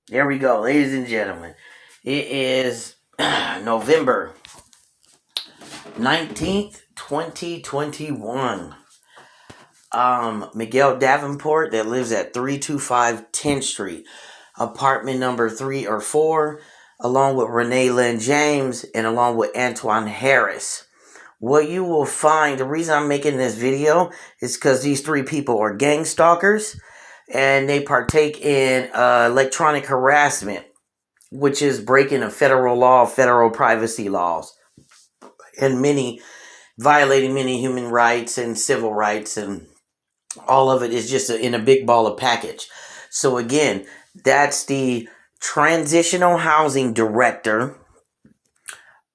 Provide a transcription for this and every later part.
There we go, ladies and gentlemen. It is November 19th, 2021. Miguel Davenport that lives at 325 10th Street, apartment number 3 or 4, along with Renee Lynn James and along with Antoine Harris. What you will find, the reason I'm making this video is because these three people are gang stalkers and they partake in electronic harassment, which is breaking of federal law, federal privacy laws, and violating many human rights and civil rights, and all of it is just in a big ball of package. So again, that's the transitional housing director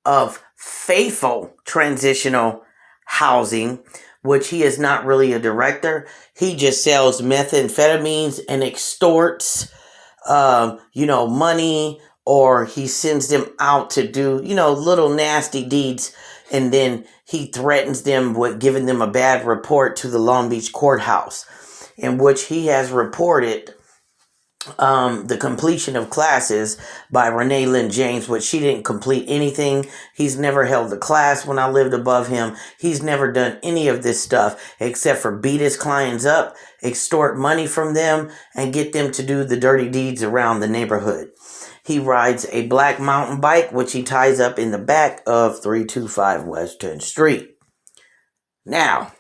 of Faithful Transitional Housing, which he is not really a director. He just sells methamphetamines and extorts money, or he sends them out to do, little nasty deeds, and then he threatens them with giving them a bad report to the Long Beach courthouse, in which he has reported the completion of classes by Renee Lynn James, which she didn't complete anything. He's never held a class when I lived above him. He's never done any of this stuff except for beat his clients up, extort money from them, and get them to do the dirty deeds around the neighborhood. He rides a black mountain bike, which he ties up in the back of 325 West 10th Street. Now,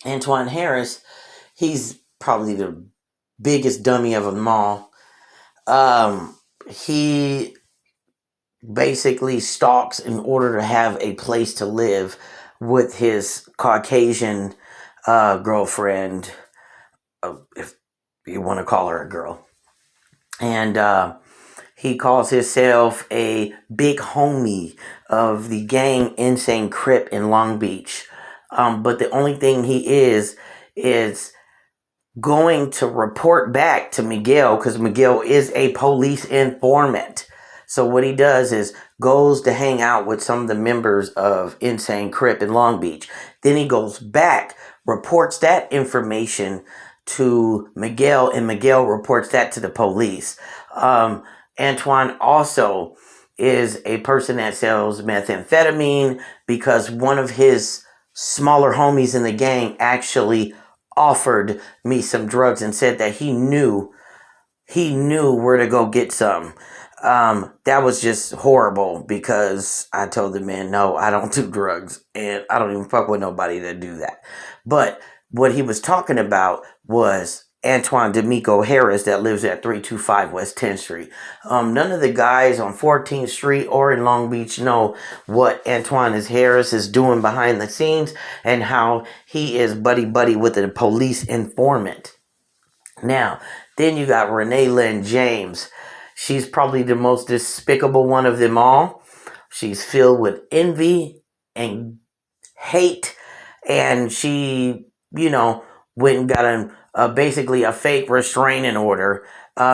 Antoine Harris, he's probably the biggest dummy of them all. He basically stalks in order to have a place to live with his Caucasian girlfriend, if you want to call her a girl. And he calls himself a big homie of the gang Insane Crip in Long Beach. But the only thing he is going to report back to Miguel, because Miguel is a police informant. So what he does is goes to hang out with some of the members of Insane Crip in Long Beach. Then he goes back, reports that information to Miguel, and Miguel reports that to the police. Antoine also is a person that sells methamphetamine, because one of his smaller homies in the gang actually offered me some drugs and said that he knew where to go get some. That was just horrible, because I told the man, no, I don't do drugs, and I don't even fuck with nobody that do that. But what he was talking about was Antoine D'Amico Harris that lives at 325 West 10th Street. None of the guys on 14th Street or in Long Beach know what Antoine Harris is doing behind the scenes and how he is buddy-buddy with a police informant. Now, then you got Renee Lynn James. She's probably the most despicable one of them all. She's filled with envy and hate, and she, went and got basically a fake restraining order,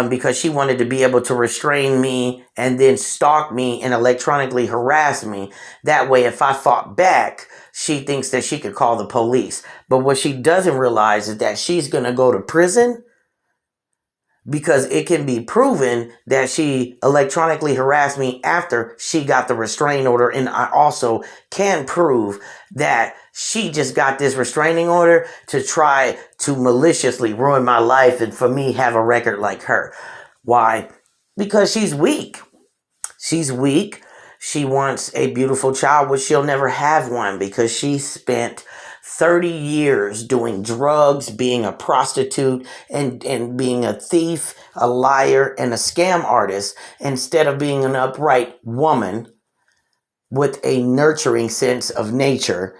because she wanted to be able to restrain me and then stalk me and electronically harass me. That way, if I fought back, she thinks that she could call the police. But what she doesn't realize is that she's going to go to prison, because it can be proven that she electronically harassed me after she got the restraining order. And I also can prove that she just got this restraining order to try to maliciously ruin my life and for me have a record like her. Why? Because she's weak. She's weak. She wants a beautiful child, which she'll never have one, because she spent 30 years doing drugs, being a prostitute, and being a thief, a liar, and a scam artist, instead of being an upright woman with a nurturing sense of nature.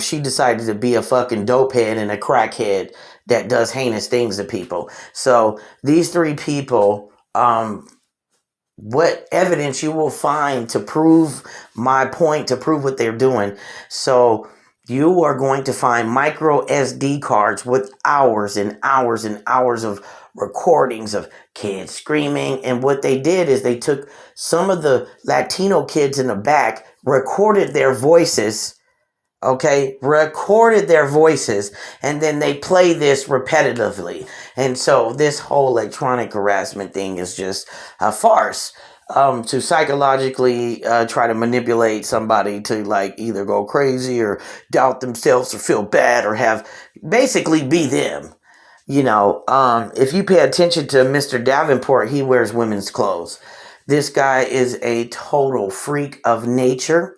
She decided to be a fucking dopehead and a crackhead that does heinous things to people. So these three people, what evidence you will find to prove my point, to prove what they're doing. So you are going to find micro SD cards with hours and hours and hours of recordings of kids screaming. And what they did is they took some of the Latino kids in the back, recorded their voices, okay, recorded their voices, and then they play this repetitively. And so this whole electronic harassment thing is just a farce, to psychologically try to manipulate somebody to like either go crazy or doubt themselves or feel bad or have basically be them. If you pay attention to Mr. Davenport, he wears women's clothes. This guy is a total freak of nature.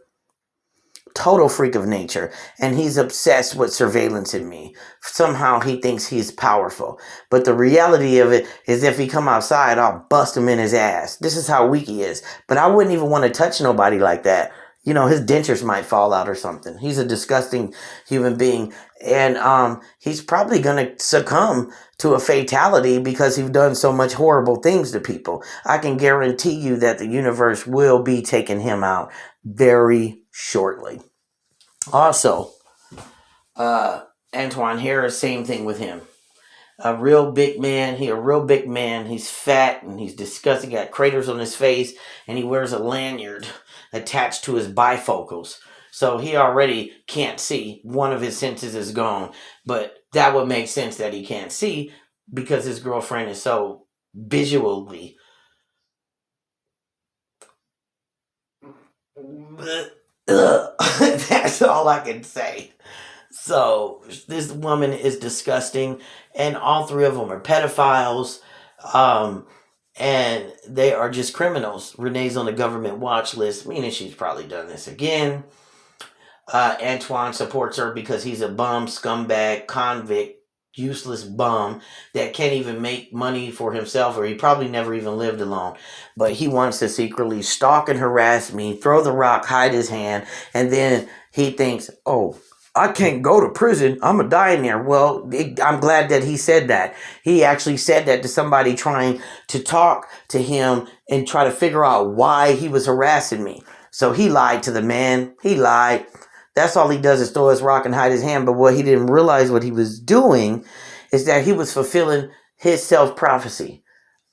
Total freak of nature, and he's obsessed with surveillance in me. Somehow he thinks he's powerful, but the reality of it is if he come outside, I'll bust him in his ass. This is how weak he is, but I wouldn't even want to touch nobody like that. His dentures might fall out or something. He's a disgusting human being, and he's probably gonna succumb to a fatality because he's done so much horrible things to people. I can guarantee you that the universe will be taking him out very shortly. Also, Antoine Harris, same thing with him. A real big man. He's fat and he's disgusting. He got craters on his face, and he wears a lanyard attached to his bifocals. So he already can't see. One of his senses is gone. But that would make sense that he can't see because his girlfriend is so visually that's all I can say. So this woman is disgusting, and all three of them are pedophiles, and they are just criminals. Renee's on the government watch list, meaning she's probably done this again. Antoine supports her because he's a bum, scumbag, convict, useless bum that can't even make money for himself, or he probably never even lived alone. But he wants to secretly stalk and harass me, throw the rock, hide his hand, and then he thinks, oh, I can't go to prison. I'm going to die in there. Well, I'm glad that he said that. He actually said that to somebody trying to talk to him and try to figure out why he was harassing me. So he lied to the man. He lied. That's all he does is throw his rock and hide his hand. But what he didn't realize what he was doing is that he was fulfilling his self-prophecy.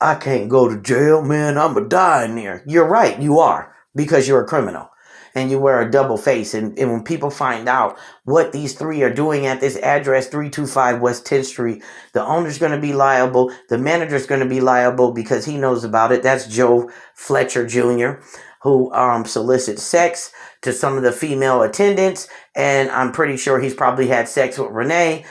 I can't go to jail, man. I'm going to die in there. You're right. You are, because you're a criminal. And you wear a double face. And when people find out what these three are doing at this address, 325 West 10th Street, the owner's going to be liable. The manager's going to be liable because he knows about it. That's Joe Fletcher Jr., who solicits sex to some of the female attendants. And I'm pretty sure he's probably had sex with Renee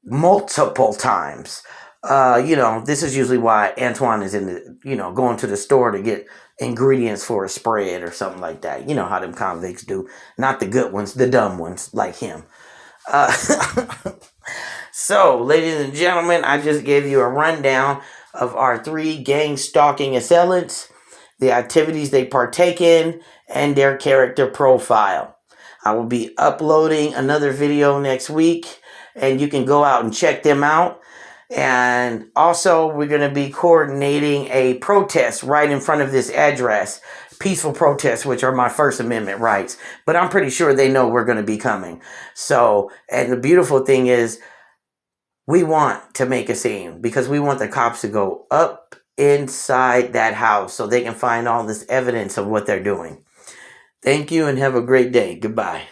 multiple times. This is usually why Antoine is in the, going to the store to get ingredients for a spread or something like that. You know how them convicts do. Not the good ones, the dumb ones like him. So, ladies and gentlemen, I just gave you a rundown of our 3 gang stalking assailants, the activities they partake in, and their character profile. I will be uploading another video next week, and you can go out and check them out. And also, we're going to be coordinating a protest right in front of this address. Peaceful protests, which are my First Amendment rights. But I'm pretty sure they know we're going to be coming. So, and the beautiful thing is, we want to make a scene because we want the cops to go up inside that house so they can find all this evidence of what they're doing. Thank you and have a great day. Goodbye.